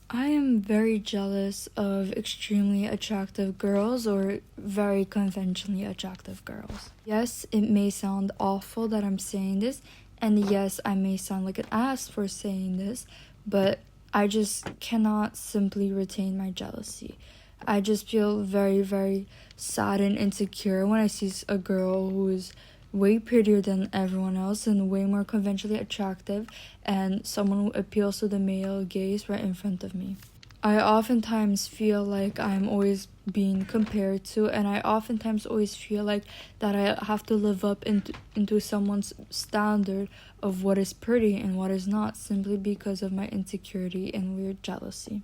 I am very jealous of extremely attractive girls or very conventionally attractive girls. Yes, it may sound awful that I'm saying this, and yes, I may sound like an ass for saying this, but I just cannot simply retain my jealousy. I just feel very, very sad and insecure when I see a girl who is way prettier than everyone else and way more conventionally attractive, and someone who appeals to the male gaze right in front of me. I oftentimes feel like I'm always being compared to, and I oftentimes always feel like that I have to live up into someone's standard of what is pretty and what is not, simply because of my insecurity and weird jealousy.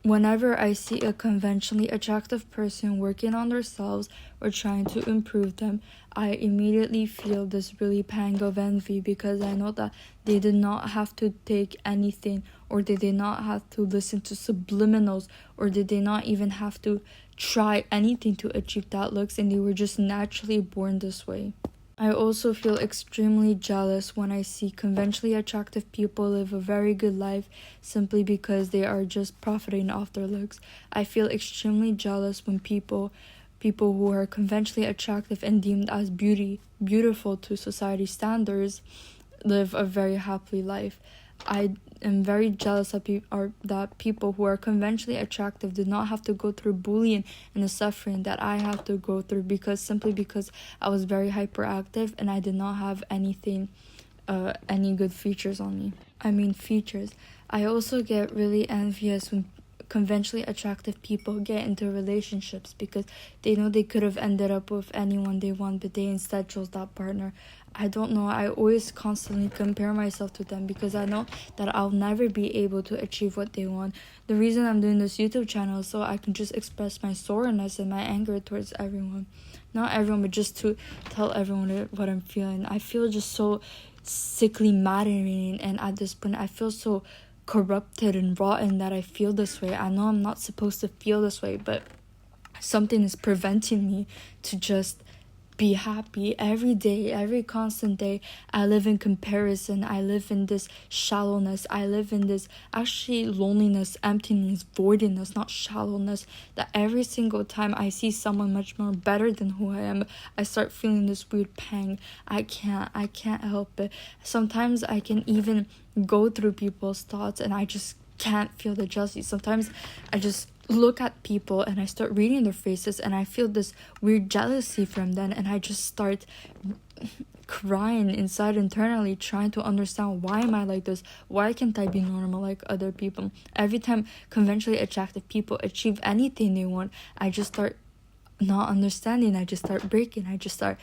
Whenever I see a conventionally attractive person working on themselves or trying to improve them, I immediately feel this really pang of envy, because I know that they did not have to take anything, or they did not have to listen to subliminals, or did they not even have to try anything to achieve that looks, and they were just naturally born this way. I also feel extremely jealous when I see conventionally attractive people live a very good life simply because they are just profiting off their looks. I feel extremely jealous when people who are conventionally attractive and deemed as beautiful to society standards live a very happy life. I am very jealous that people who are conventionally attractive did not have to go through bullying and the suffering that I have to go through, simply because I was very hyperactive and I did not have any good features on me. Features. I also get really envious when conventionally attractive people get into relationships because they know they could have ended up with anyone they want, but they instead chose that partner. I don't know, I always constantly compare myself to them because I know that I'll never be able to achieve what they want. The reason I'm doing this YouTube channel is so I can just express my soreness and my anger towards everyone. Not everyone, but just to tell everyone what I'm feeling. I feel just so sickly maddening, and at this point I feel so corrupted and rotten that I feel this way. I know I'm not supposed to feel this way, but something is preventing me to just be happy every day, every constant day. I live in comparison. I live in this shallowness. I live in this actually loneliness, emptiness, voidiness, not shallowness. That every single time I see someone much more better than who I am, I start feeling this weird pang. I can't help it. Sometimes I can even go through people's thoughts and I just can't feel the jealousy. Sometimes I just look at people and I start reading their faces and I feel this weird jealousy from them, and I just start crying inside internally, trying to understand, why am I like this? Why can't I be normal like other people? Every time conventionally attractive people achieve anything they want, I just start not understanding. I just start breaking. I just start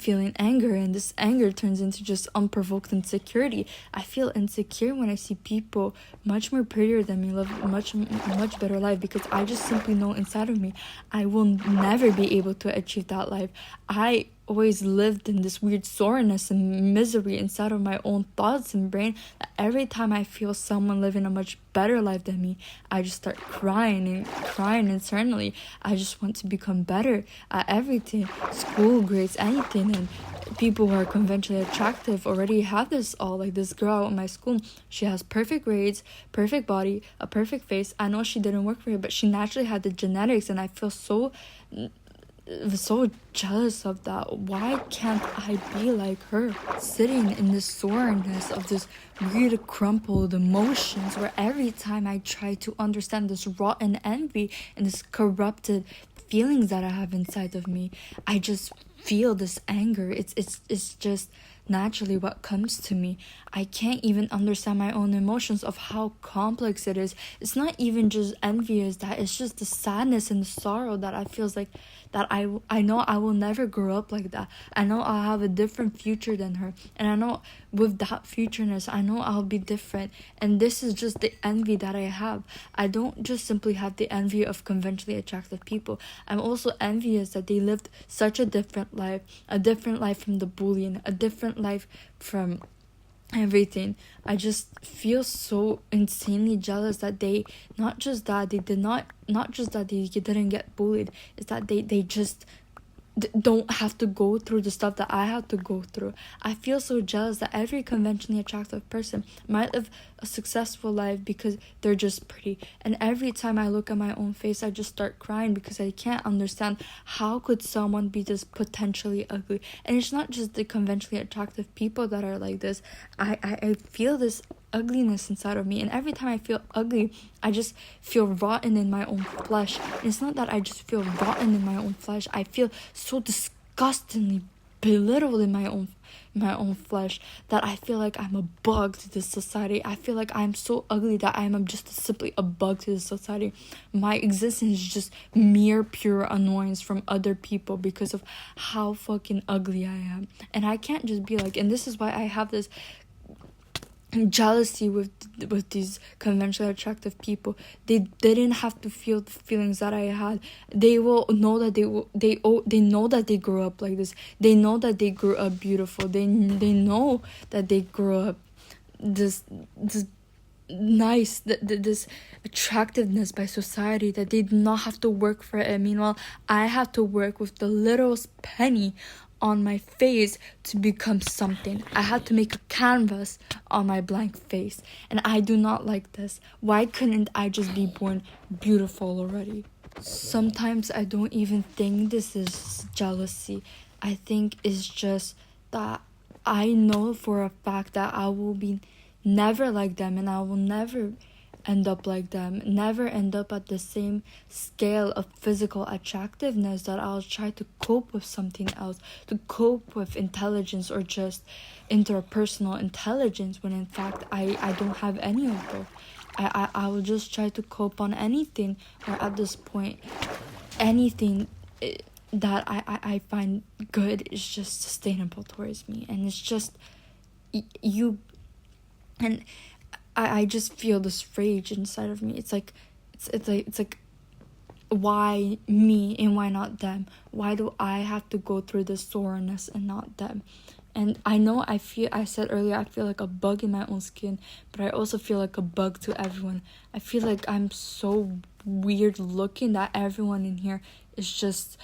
feeling anger, and this anger turns into just unprovoked insecurity. I feel insecure when I see people much more prettier than me live a much better life, because I just simply know inside of me I will never be able to achieve that life. I always lived in this weird soreness and misery inside of my own thoughts and brain, that every time I feel someone living a much better life than me, I just start crying internally. I just want to become better at everything, school grades, anything. And people who are conventionally attractive already have this all. Like this girl at my school, she has perfect grades, perfect body, a perfect face. I know she didn't work for it, but she naturally had the genetics, and I feel so jealous of that. Why can't I be like her, sitting in this soreness of this weird crumpled emotions, where every time I try to understand this rotten envy and this corrupted feelings that I have inside of me, I just feel this anger. It's just naturally what comes to me. I can't even understand my own emotions of how complex it is. It's not even just envious, that it's just the sadness and the sorrow that I feels like that I know I will never grow up like that. I know I'll have a different future than her, and I know with that futureness I know I'll be different. And this is just the envy that I have. I don't just simply have the envy of conventionally attractive people. I'm also envious that they lived such a different life from the bullying, a different life from everything. I just feel so insanely jealous that they didn't get bullied, is that they just don't have to go through the stuff that I have to go through. I feel so jealous that every conventionally attractive person might live a successful life because they're just pretty. And every time I look at my own face, I just start crying because I can't understand how could someone be this potentially ugly. And it's not just the conventionally attractive people that are like this. I feel this ugliness inside of me, and every time I feel ugly, I just feel rotten in my own flesh. And it's not that I just feel rotten in my own flesh, I feel so disgustingly belittled in my own flesh that I feel like I'm a bug to this society. I feel like I'm so ugly that I'm just simply a bug to this society. My existence is just mere pure annoyance from other people because of how fucking ugly I am. And I can't just be like, and this is why I have this jealousy with these conventionally attractive people. They didn't have to feel the feelings that I had. They will know that they know that they grew up like this. They know that they grew up beautiful. They know that they grew up this nice, this attractiveness by society, that they did not have to work for it. Meanwhile, I have to work with the littlest penny on my face to become something. I had to make a canvas on my blank face, and I do not like this. Why couldn't I just be born beautiful already? Sometimes I don't even think this is jealousy. I think it's just that I know for a fact that I will be never like them, and I will never end up like them, never end up at the same scale of physical attractiveness, that I'll try to cope with something else, to cope with intelligence or just interpersonal intelligence, when in fact I don't have any of both. I will just try to cope on anything, or at this point anything that I find good is just sustainable towards me. And it's just you, and I just feel this rage inside of me. It's like why me and why not them? Why do I have to go through this soreness and not them? And I know I said earlier, I feel like a bug in my own skin, but I also feel like a bug to everyone. I feel like I'm so weird looking that everyone in here is just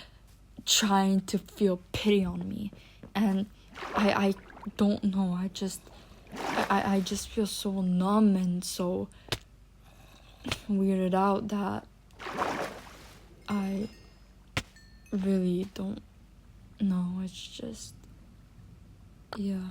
trying to feel pity on me. And I don't know, I just feel so numb and so weirded out that I really don't know. It's just, yeah.